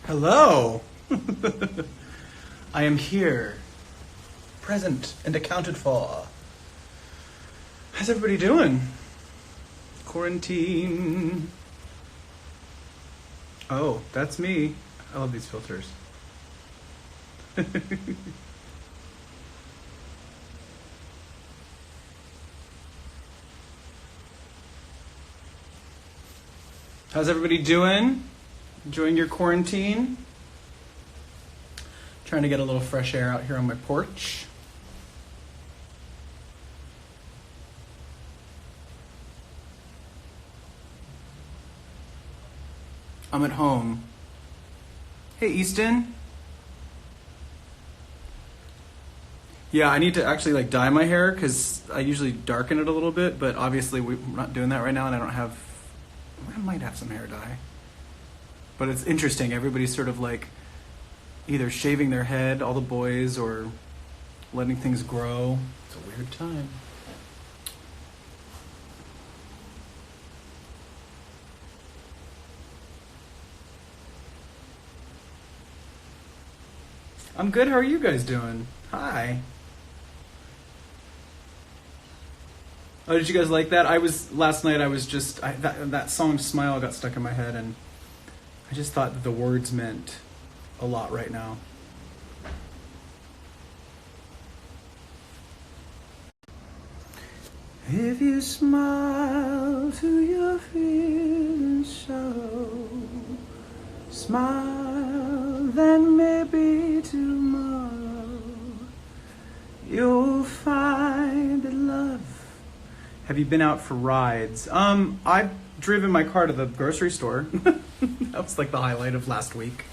Hello. I am here, present and accounted for. How's everybody doing? Quarantine. Oh, that's me. I love these filters. How's everybody doing? Enjoying your quarantine? Trying to get a little fresh air out here on my porch. I'm at home. Hey, Easton. Yeah, I need to actually dye my hair because I usually darken it a little bit, but obviously we're not doing that right now, and I might have some hair dye. But it's interesting. Everybody's sort of either shaving their head, all the boys, or letting things grow. It's a weird time. I'm good. How are you guys doing? Hi. Oh, did you guys like that? Last night that song Smile got stuck in my head, and I just thought that the words meant a lot right now. If you smile to your feelings show, smile, then maybe tomorrow you'll find that love. Have you been out for rides? I've driven my car to the grocery store. That was the highlight of last week.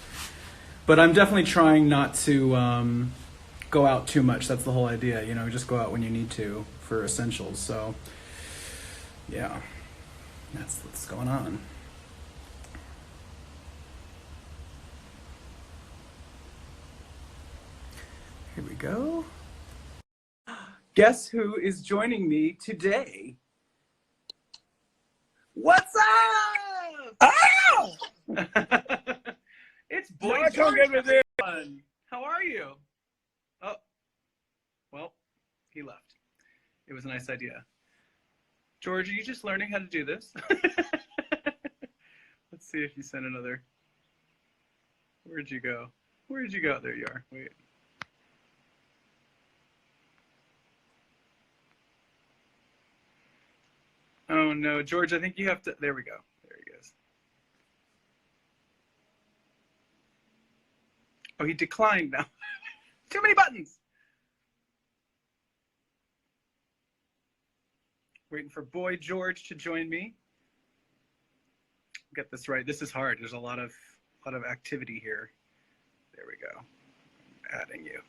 But I'm definitely trying not to go out too much. That's the whole idea, just go out when you need to for essentials. So, yeah, that's what's going on. Here we go. Guess who is joining me today? What's up? Ow! It's Boy No, George. with How are you? Oh, well, he left. It was a nice idea. George, are you just learning how to do this? Let's see if you sent another. Where'd you go? Where'd you go? There you are. Wait. Oh no, George, I think you have to, there we go. There he goes. Oh, he declined now. Too many buttons. Waiting for Boy George to join me. Get this right. This is hard. There's a lot of activity here. There we go. Adding you.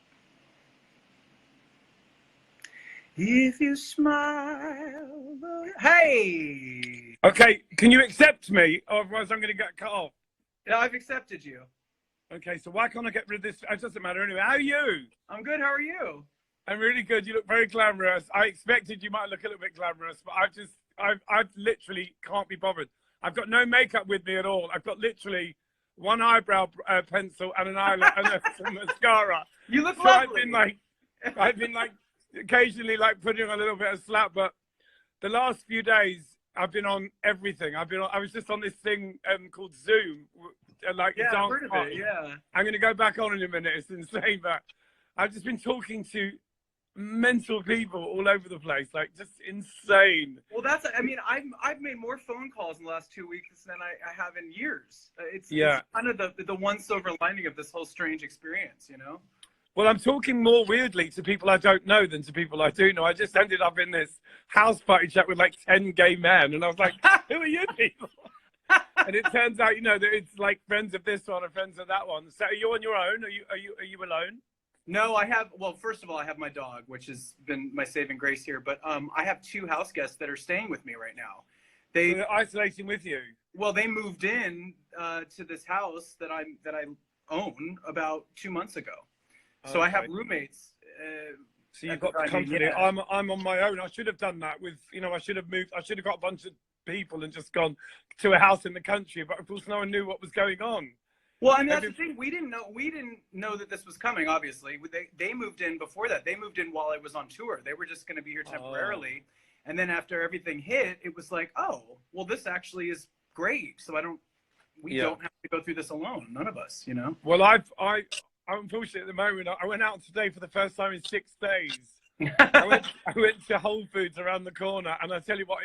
If you smile, hey! Okay, can you accept me? Otherwise I'm going to get cut off. Yeah, I've accepted you. Okay, so why can't I get rid of this? It doesn't matter anyway. How are you? I'm good. How are you? I'm really good. You look very glamorous. I expected you might look a little bit glamorous, but I literally can't be bothered. I've got no makeup with me at all. I've got literally one eyebrow pencil and an eyeliner and some mascara. You look so lovely. I've been occasionally putting on a little bit of slap, but the last few days I've been on everything. I was just on this thing called Zoom, yeah, I've heard of it. Yeah. I'm going to go back on in a minute. It's insane, but I've just been talking to mental people all over the place, just insane. Well, I've made more phone calls in the last 2 weeks than I have in years. It's kind of the one silver lining of this whole strange experience, Well, I'm talking more weirdly to people I don't know than to people I do know. I just ended up in this house party chat with 10 gay men, and I was like, who are you people? And it turns out, that it's friends of this one and friends of that one. So are you on your own? Are you alone? No, first of all, I have my dog, which has been my saving grace here. But I have two house guests that are staying with me right now. So they're isolating with you? Well, they moved in to this house that I own about 2 months ago. So I have roommates. So you've got the company. Yeah. I'm on my own. I should have done that with, I should have moved. I should have got a bunch of people and just gone to a house in the country. But of course, no one knew what was going on. Well, I mean, that's the thing. We didn't know that this was coming. Obviously, they moved in before that. They moved in while I was on tour. They were just going to be here temporarily, and then after everything hit, it was like, oh, well, this actually is great. So we don't have to go through this alone. None of us, you know. Well, I'm unfortunately at the moment. I went out today for the first time in 6 days. I went to Whole Foods around the corner, and I tell you what,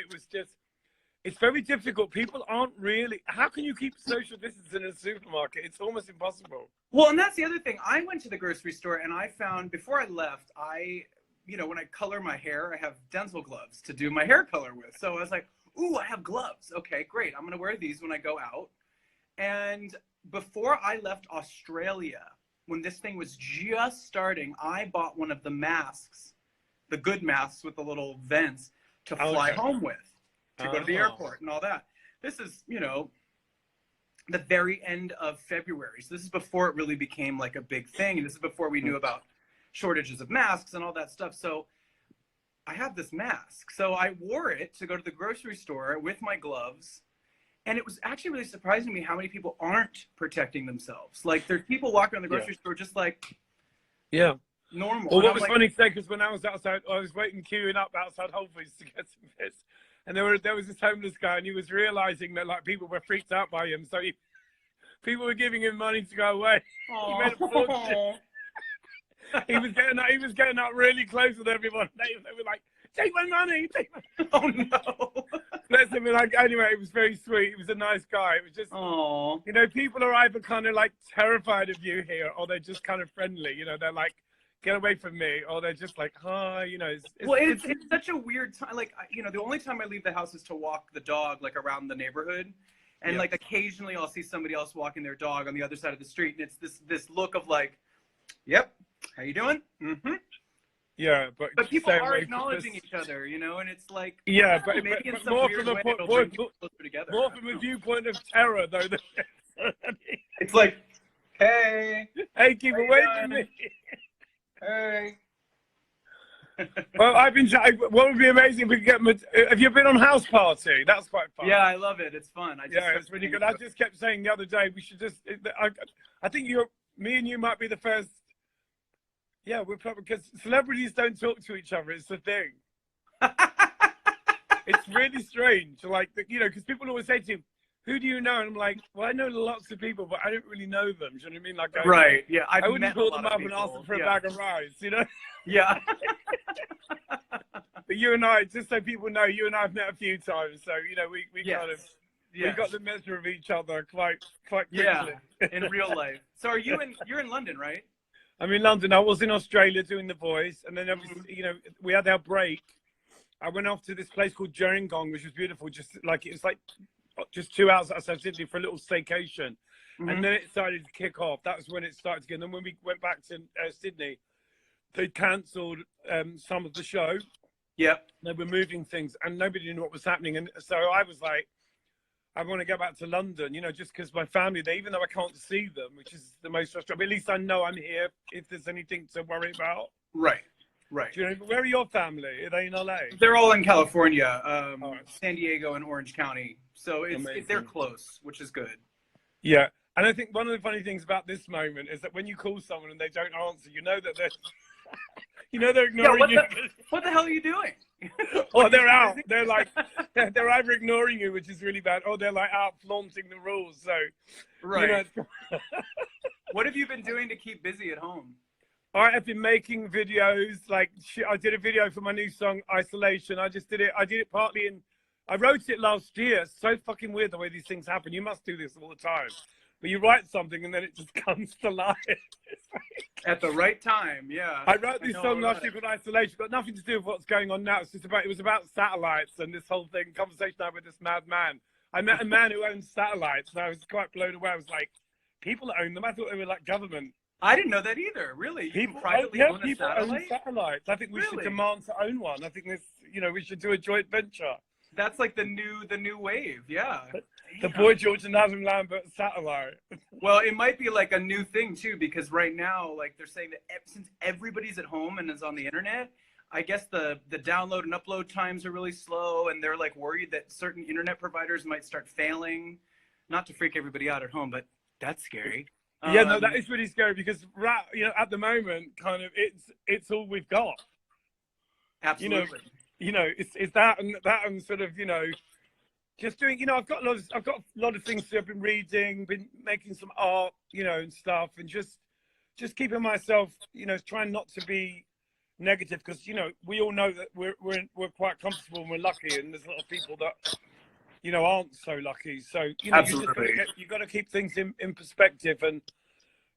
it's very difficult. People aren't really. How can you keep social distance in a supermarket? It's almost impossible. Well, and that's the other thing. I went to the grocery store and I found before I left, when I color my hair, I have dental gloves to do my hair color with. So I was like, ooh, I have gloves. Okay, great. I'm going to wear these when I go out. And before I left Australia, when this thing was just starting, I bought one of the masks, the good masks with the little vents to fly home with. To go to the airport and all that. This is, the very end of February. So this is before it really became like a big thing. And this is before we knew about shortages of masks and all that stuff. So I have this mask. So I wore it to go to the grocery store with my gloves. And it was actually really surprising to me how many people aren't protecting themselves. Like there's people walking around the grocery store just like normal. Well, what was funny today, because when I was outside, I was queuing up outside Whole Foods to get some fish. And there was this homeless guy, and he was realizing that like people were freaked out by him, so people were giving him money to go away. He made a fortune. he was getting up really close with everyone. They were like, "Take my money!" Take my... Oh no! Let's be like, anyway, it was very sweet. He was a nice guy. It was just, people are either kind of like terrified of you here, or they're just kind of friendly. They're like, get away from me, or they're just like, hi, it's such a weird time. Like, the only time I leave the house is to walk the dog, like around the neighborhood, and like occasionally I'll see somebody else walking their dog on the other side of the street, and it's this look of like, yep, how you doing? Mm-hmm. Yeah, but people are acknowledging each other, and it's like, but maybe in some more weird from way a it'll bring people closer together. More from a viewpoint of terror, though. It's like, hey, keep away from me. Hey. Well, what would be amazing if we could get. Have you been on House Party? That's quite fun. Yeah, I love it. It's fun. It's really good. I just kept saying the other day we should just. I think me and you might be the first. Yeah, we're probably, because celebrities don't talk to each other. It's the thing. It's really strange, like because people always say to you, "Who do you know?" And I'm like, "Well, I know lots of people, but I don't really know them." Do you know what I mean? Like, right? Yeah, I wouldn't call them up and ask them for a bag of rice, Yeah. But you and I, just so people know, you and I have met a few times, so we kind of we got the measure of each other quite quickly. Yeah, in real life. So you're in London, right? I'm in London. I was in Australia doing The Voice, and then we had our break. I went off to this place called Gerringong, which was beautiful. Just 2 hours outside Sydney for a little staycation. And then it started to kick off. That was when it started to get. And then when we went back to Sydney, they cancelled some of the show. Yep. They were moving things, and nobody knew what was happening. And so I was like, I want to go back to London, just because my family, even though I can't see them, which is the most frustrating, at least I know I'm here if there's anything to worry about. Right. Where are your family? Are they in LA? They're all in California, San Diego and Orange County. So they're close, which is good. Yeah. And I think one of the funny things about this moment is that when you call someone and they don't answer, that they're they're ignoring you. What the hell are you doing? Or they're out. They're like, they're either ignoring you, which is really bad, or they're like out flaunting the rules. So, right. What have you been doing to keep busy at home? I have been making videos. Like, I did a video for my new song, Isolation. I did it partly I wrote it last year. It's so fucking weird the way these things happen. You must do this all the time. But you write something and then it just comes to life. At the right time, yeah. I wrote this song last year called Isolation. Got nothing to do with what's going on now. It was about satellites and this whole thing, conversation I had with this mad man. I met a man who owns satellites, and I was quite blown away. I was like, people own them? I thought they were like government. I didn't know that either, really. People privately own a satellite? Own satellites. I think we should demand to own one. I think we should do a joint venture. That's like the new wave, yeah. The Boy George and Adam Lambert satellite. Well, it might be like a new thing too, because right now, like they're saying that since everybody's at home and is on the internet, I guess the download and upload times are really slow, and they're like worried that certain internet providers might start failing. Not to freak everybody out at home, but that's scary. Yeah, no, that is really scary because at the moment, kind of, it's all we've got. Absolutely. It's that and sort of, just doing. I've got a lot of things I've been reading, been making some art, and stuff, and just keeping myself, trying not to be negative because we all know that we're quite comfortable and we're lucky, and there's a lot of people that aren't so lucky. So Absolutely. you've got to keep things in perspective, and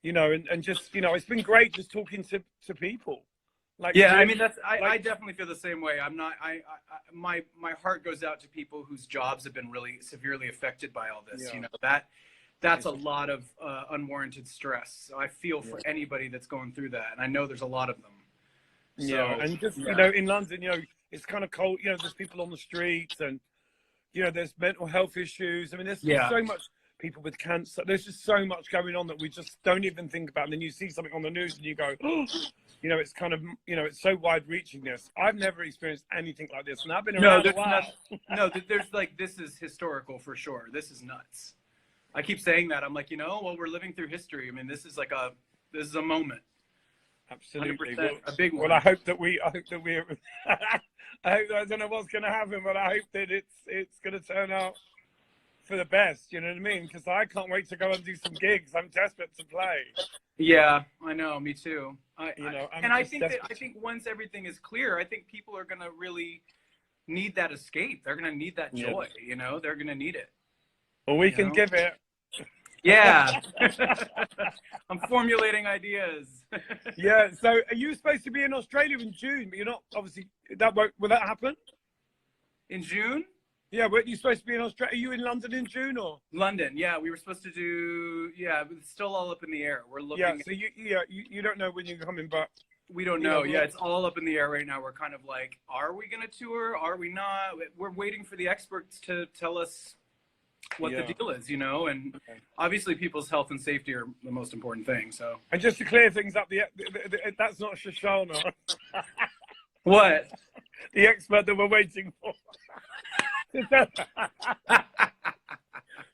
and just it's been great just talking to people. Like, yeah, I really, mean I definitely feel the same way. I'm not my heart goes out to people whose jobs have been really severely affected by all this. Yeah. That's a lot of unwarranted stress. So I feel for anybody that's going through that, and I know there's a lot of them. So, and just in London, it's kind of cold. There's people on the streets, and there's mental health issues. I mean, there's so much people with cancer. There's just so much going on that we just don't even think about. And then you see something on the news, and you go, oh, it's kind of, it's so wide-reaching. I've never experienced anything like this, and I've been around a while. There's this is historical for sure. This is nuts. I keep saying that. I'm like, well, we're living through history. I mean, this is a moment. Absolutely. Well, a big one. Well, I hope that we I don't know what's going to happen, but I hope that it's going to turn out for the best. You know what I mean? Because I can't wait to go and do some gigs. I'm desperate to play. Yeah, I know. Me too. I think once everything is clear, I think people are going to really need that escape. They're going to need that joy. They're going to need it. Well, we can give it. Yeah. I'm formulating ideas. Yeah. So are you supposed to be in Australia in June, but you're not, obviously, will that happen? In June? Yeah, weren't you supposed to be in Australia? Are you in London in June or? London, yeah. We were supposed to do, it's still all up in the air. We're looking. Yeah, so you don't know when you're coming back. We don't know. Yeah, it's all up in the air right now. We're kind of like, are we going to tour? Are we not? We're waiting for the experts to tell us what the deal is, and obviously people's health and safety are the most important thing. So, and just to clear things up, that's not Shoshana. What? The expert that we're waiting for.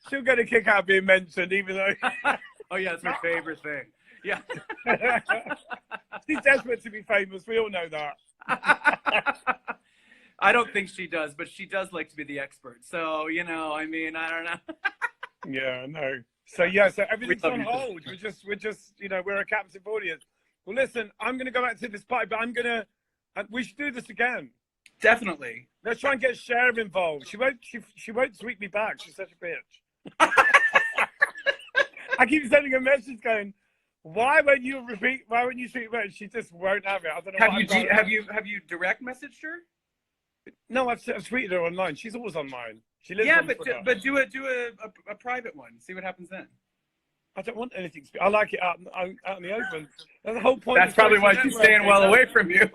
She'll get a kick out of being mentioned, even though. Oh yeah, it's her favorite thing. Yeah. She's desperate to be famous. We all know that. I don't think she does, but she does like to be the expert. So, I mean, I don't know. Yeah, no. So everything's on hold. We're just, we're a captive audience. Well, listen, I'm going to go back to this party, but we should do this again. Definitely. Let's try and get Sharon involved. She won't tweet me back. She's such a bitch. I keep sending a message going, why won't you tweet me? She just won't have it. I don't know. Have you direct messaged her? No, I've tweeted her online. She's always online. She lives on Twitter. But do a private one. See what happens then. I don't want anything. I like it out in the open. That's the whole point. That's probably why she's staying well away from you.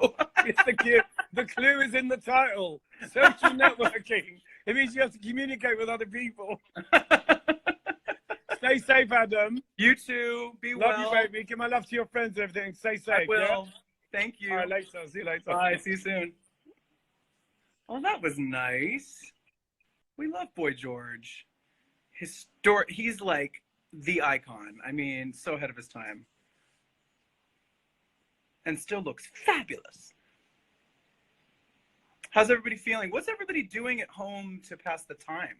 It's the clue. The clue is in the title. Social networking. It means you have to communicate with other people. Stay safe, Adam. You too. Be well. Love you, baby. Give my love to your friends and everything. Stay safe. I will. Yeah? Thank you. All right, later. See you later. Bye. See you soon. Oh, that was nice. We love Boy George. He's like the icon. I mean, so ahead of his time. And still looks fabulous. How's everybody feeling? What's everybody doing at home to pass the time?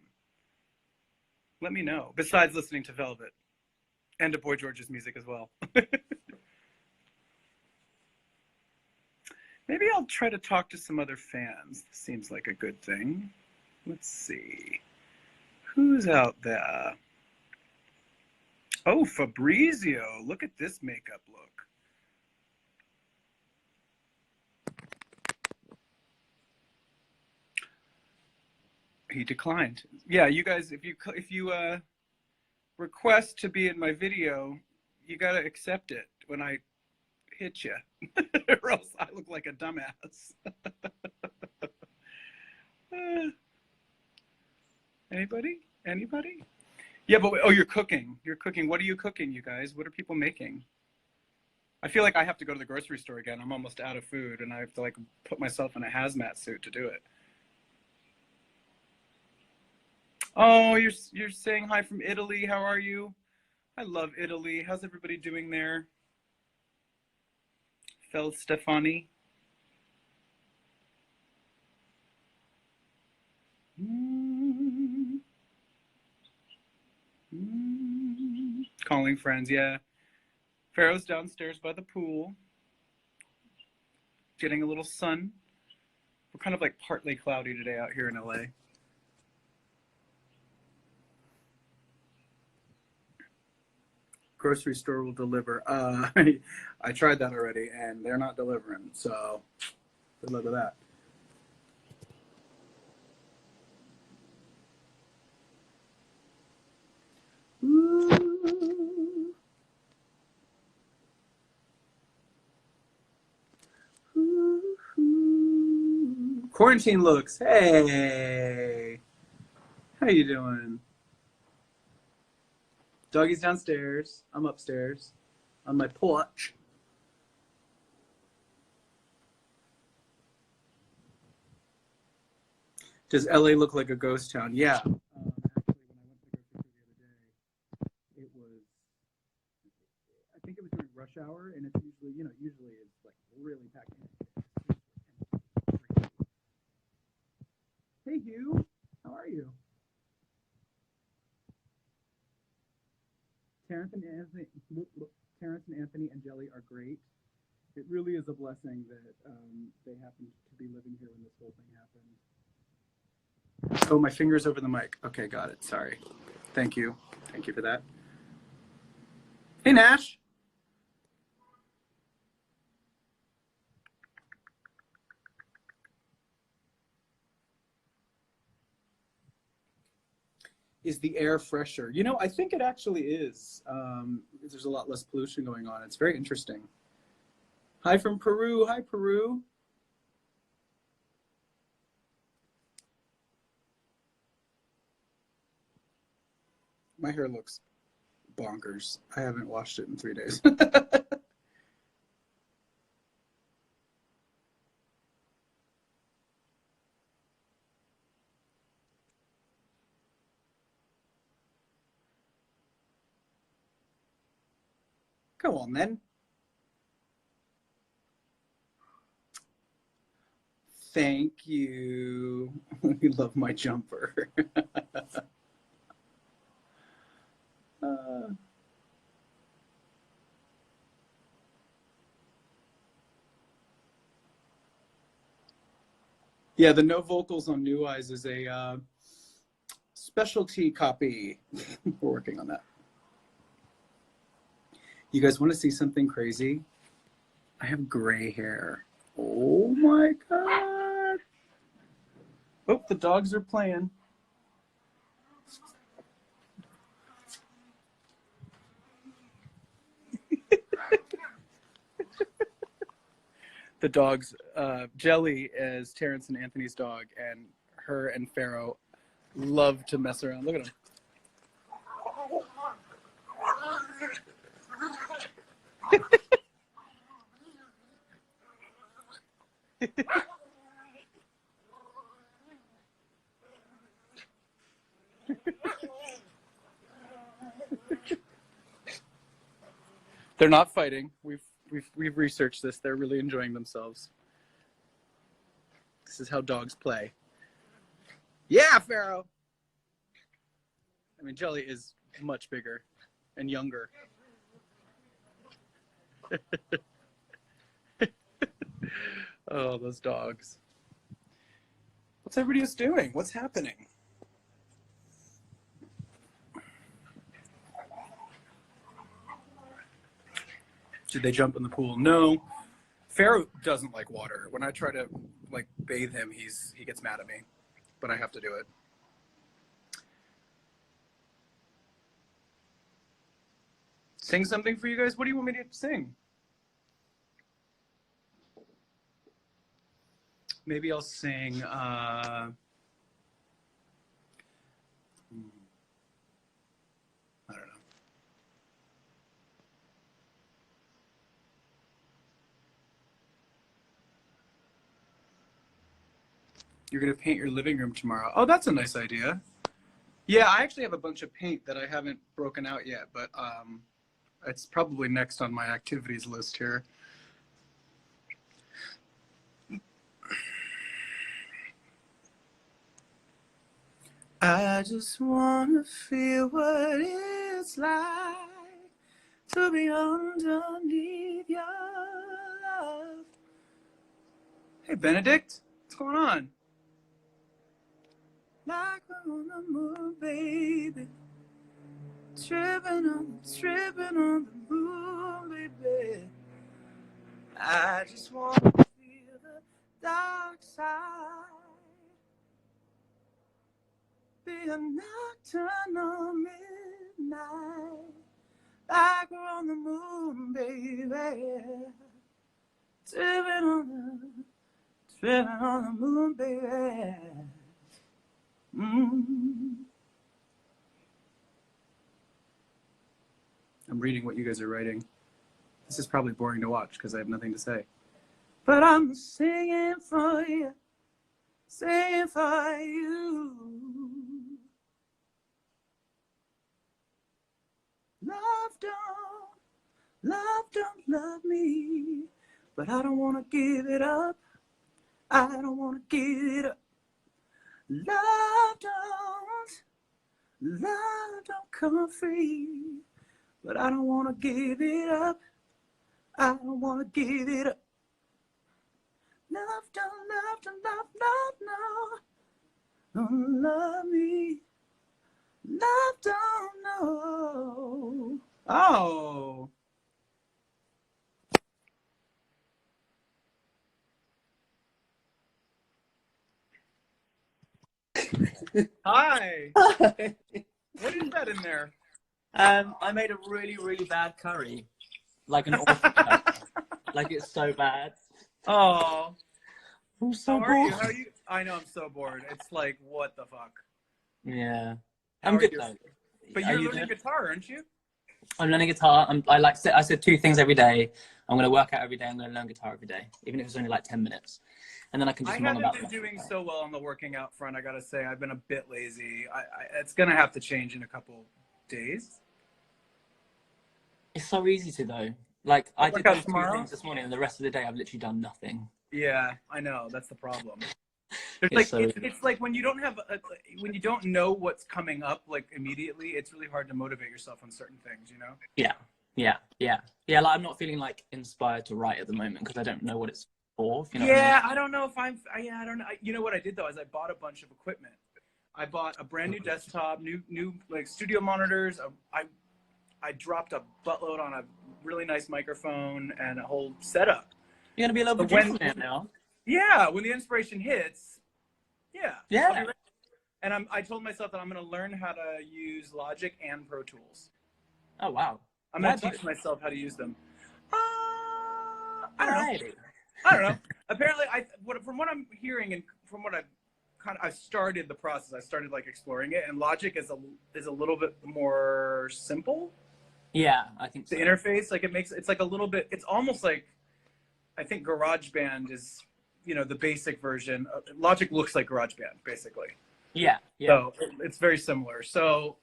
Let me know. Besides listening to Velvet and to Boy George's music as well. Maybe I'll try to talk to some other fans. This seems like a good thing. Let's see. Who's out there? Oh, Fabrizio. Look at this makeup look. He declined. Yeah, you guys, if you request to be in my video, you gotta accept it when I hit you, or else I look like a dumbass. Anybody? Yeah, but you're cooking. What are you cooking, you guys? What are people making? I feel like I have to go to the grocery store again. I'm almost out of food, and I have to like put myself in a hazmat suit to do it. Oh, you're saying hi from Italy. How are you? I love Italy. How's everybody doing there? Fel Stefani. Mm, Calling friends, yeah. Pharaoh's downstairs by the pool, getting a little sun. We're kind of like partly cloudy today out here in LA. Grocery store will deliver. I tried that already, and they're not delivering. So, good luck with that. Ooh. Ooh. Quarantine looks. Hey, how you doing? Doggy's downstairs. I'm upstairs on my porch. Does LA look like a ghost town? Yeah. Actually, when I went to the grocery store the other day, it was, I think it was during rush hour, and it's usually it's like really packed in. Hey, Hugh. How are you? Terrence and Anthony and Jelly are great. It really is a blessing that they happened to be living here when this whole thing happened. Oh, my finger's over the mic. Okay, got it. Sorry. Thank you. Thank you for that. Hey, Nash. Is the air fresher? You know, I think it actually is. There's a lot less pollution going on. It's very interesting. Hi from Peru. Hi, Peru. My hair looks bonkers. I haven't washed it in 3 days. Go on, then. Thank you. You love my jumper. Yeah, the no vocals on New Eyes is a specialty copy. We're working on that. You guys want to see something crazy? I have gray hair. Oh my God. Oh, the dogs are playing. The dogs, Jelly is Terrence and Anthony's dog, and her and Pharaoh love to mess around. Look at them. They're not fighting. We've researched this. They're really enjoying themselves. This is how dogs play. Yeah, Pharaoh. I mean, Jelly is much bigger and younger. Oh, those dogs. What's everybody else doing? What's happening? Did they jump in the pool? No. Pharaoh doesn't like water. When I try to like bathe him, he gets mad at me, but I have to do it. Sing something for you guys? What do you want me to sing? Maybe I'll sing, I don't know. You're going to paint your living room tomorrow. Oh, that's a nice idea. Yeah, I actually have a bunch of paint that I haven't broken out yet, but it's probably next on my activities list here. I just wanna feel what it's like to be underneath your love. Hey, Benedict, what's going on? Like we're on the moon, baby. Tripping on the moon, baby. I just want to feel the dark side. Be a nocturnal midnight. Like we're on the moon, baby. Tripping on the moon, baby. I'm reading what you guys are writing. This is probably boring to watch because I have nothing to say. But I'm singing for you, singing for you. Love don't love me, but I don't want to give it up. I don't want to give it up. Love don't come free, but I don't want to give it up. I don't want to give it up. Love don't love me. Love don't know. Oh. Hi. What is that in there? I made a really, really bad curry. Like an awful curry. Like it's so bad. Oh. I'm so How bored. are you? I know, I'm so bored. It's like, what the fuck? Yeah. How I'm are good you? though. But Are you're you learning good? guitar, aren't you? I'm learning guitar. I said 2 things every day. I'm going to work out every day. I'm going to learn guitar every day, even if it's only like 10 minutes. And then I can I just mong haven't about been that. doing so well on the working out front, I gotta say. I've been a bit lazy. It's gonna have to change in a couple days. It's so easy to though. Like I did Work out those 2 tomorrow? things this morning, and the rest of the day I've literally done nothing. Yeah, I know. That's the problem. There's It's like so it's like when you don't have when you don't know what's coming up like immediately, it's really hard to motivate yourself on certain things, you know? Yeah. Like I'm not feeling like inspired to write at the moment because I don't know what it's for. If you know Yeah, what I don't know if I don't know. You know what I did though is I bought a bunch of equipment. I bought a brand new desktop, new like studio monitors. I dropped a buttload on a really nice microphone and a whole setup. You're gonna be a little But producer man now. Yeah, when the inspiration hits, yeah. Yeah. I'll be ready. And I told myself that I'm going to learn how to use Logic and Pro Tools. Oh wow. I'm going to teach myself how to use them. I don't know. Alrighty. I don't know. Apparently, from what I'm hearing and from what I started the process. I started like exploring it, and Logic is a little bit more simple. Yeah, I think so. The interface, like it's like a little bit. It's almost like I think GarageBand is, the basic version. Logic looks like GarageBand, basically. Yeah. So it's very similar. So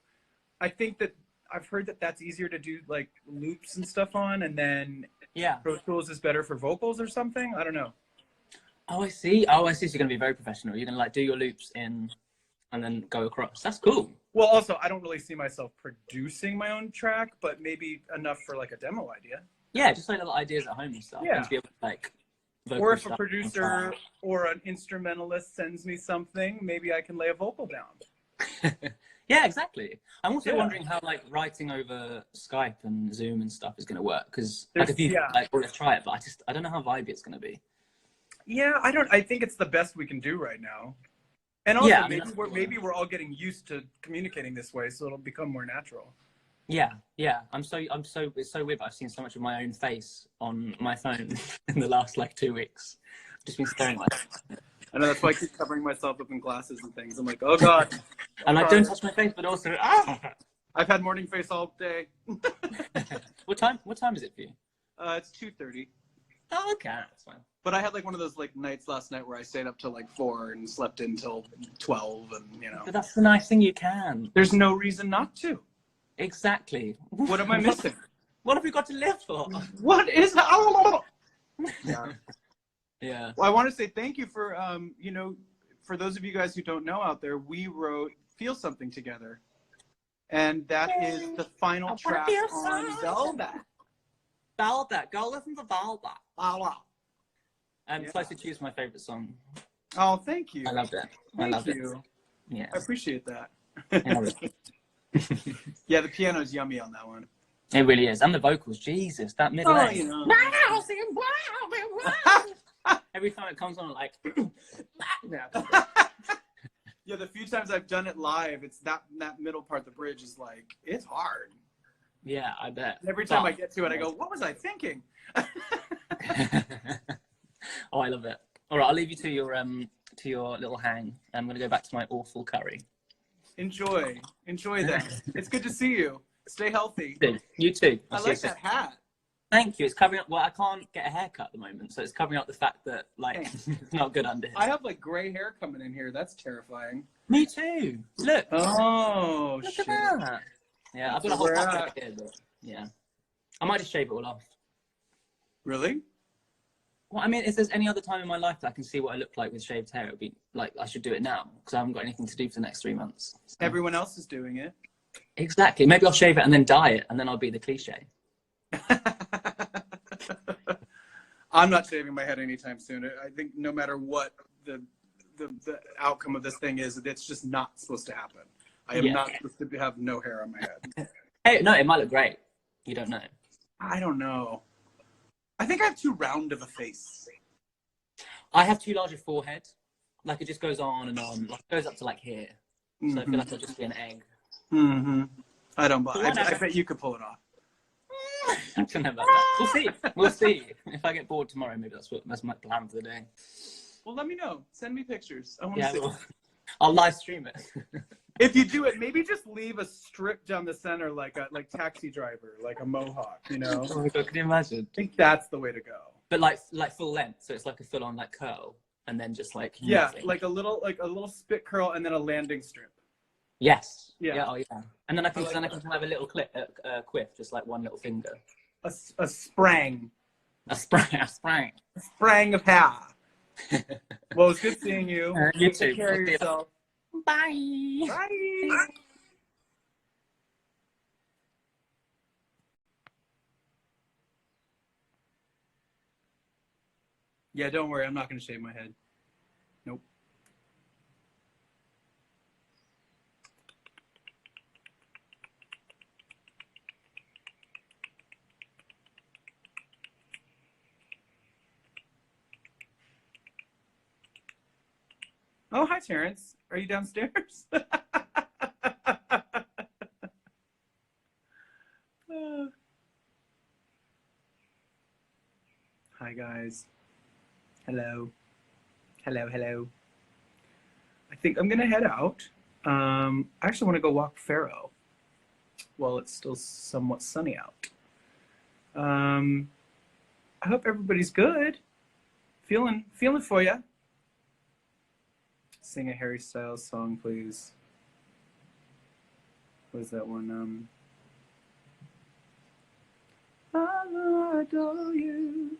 I think that I've heard that that's easier to do like loops and stuff on, and then Pro Tools is better for vocals or something. I don't know. Oh, I see. So you're gonna be very professional. You're gonna like do your loops in, and then go across. That's cool. Well, also I don't really see myself producing my own track, but maybe enough for like a demo idea. Yeah, just like little ideas at home and stuff. Yeah. And to be able to, like, or if a producer or an instrumentalist sends me something, maybe I can lay a vocal down. Yeah, exactly. I'm also wondering how like writing over Skype and Zoom and stuff is going to work, because like if you like, well, let's try it, but I don't know how vibey it's going to be. Yeah, I think it's the best we can do right now. And also maybe we're all getting used to communicating this way, so it'll become more natural. Yeah. It's so weird. But I've seen so much of my own face on my phone in the last like 2 weeks. I've just been staring like that. I know, that's why I keep covering myself up in glasses and things. I'm like, oh god. I'm like, don't touch my face, but also I've had morning face all day. What time is it for you? It's 2:30. Oh, okay, that's fine. But I had like one of those like nights last night where I stayed up till like 4 and slept until 12, and you know. But that's the nice thing, you can. There's no reason not to. Exactly. What am I missing? What have we got to live for? What is that? Yeah. Yeah. Well, I want to say thank you for, you know, for those of you guys who don't know out there, we wrote Feel Something together. And that is the final track on Velvet. Velvet. Go listen to Velvet. Voila. And Close to Choose my favorite song. Oh, thank you. I loved it. Thank you. Yeah. I appreciate that. Yeah. Yeah, the piano's yummy on that one. It really is. And the vocals, Jesus, that middle Oh, end. you know. Every time it comes on, I'm like, Yeah, the few times I've done it live, it's that middle part, the bridge is like, it's hard. yeah, I bet. And every time I get to it, I go, what was I thinking? Oh, I love it. All right, I'll leave you to your little hang. I'm going to go back to my awful curry. Enjoy that. It's good to see you. Stay healthy. You too. I like that hat. Thank you. It's covering up. Well, I can't get a haircut at the moment, so it's covering up the fact that like it's not good under here. I have like gray hair coming in here. That's terrifying. Me too. Look. Oh, Look shit. at that. Yeah, I've got a whole patch over here, but yeah, I might just shave it all off. Really? Well, I mean, if there's any other time in my life that I can see what I look like with shaved hair, it would be like I should do it now because I haven't got anything to do for the next 3 months. So. Everyone else is doing it. Exactly. Maybe I'll shave it and then dye it, and then I'll be the cliche. I'm not shaving my head anytime soon. I think no matter what the outcome of this thing is, it's just not supposed to happen. I am not supposed to have no hair on my head. Hey, no, it might look great. You don't know. I don't know. I think I have too round of a face. I have too large a forehead. Like it just goes on and on. Like it goes up to like here. So I feel like I'll just be an egg. Mm-hmm. I don't buy. I bet you could pull it off. I don't know about that. We'll see. We'll see. If I get bored tomorrow, maybe that's my plan for the day. Well, let me know. Send me pictures. I want to see. Well, I'll live stream it. If you do it, maybe just leave a strip down the center, like Taxi Driver, like a mohawk. You know? Oh my God, can you imagine? I think that's the way to go. But like full length, so it's like a full on like curl, and then just like nothing. like a little spit curl, and then a landing strip. Yes. Yeah. Oh yeah. And then I can have a little quiff, just like one little finger. A sprang. A sprang. A sprang of hair. Well, it's good seeing you. You too. Take care of yourself. Bye. Bye. Yeah, don't worry. I'm not going to shave my head. Nope. Oh, hi, Terrence. Are you downstairs? Hi, guys. Hello. Hello. I think I'm going to head out. I actually want to go walk Pharaoh while it's still somewhat sunny out. I hope everybody's good. Feeling for you. Sing a Harry Styles song, please. What is that one? I adore you.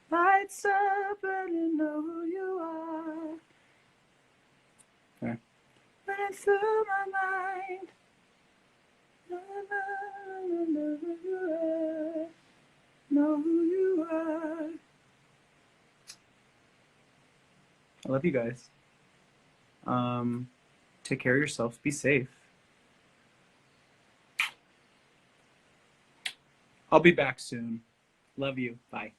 Lights up and you know who you are. Okay. Running through my mind. Know who you are. Know who you are. I love you guys. Take care of yourself. Be safe. I'll be back soon. Love you. Bye.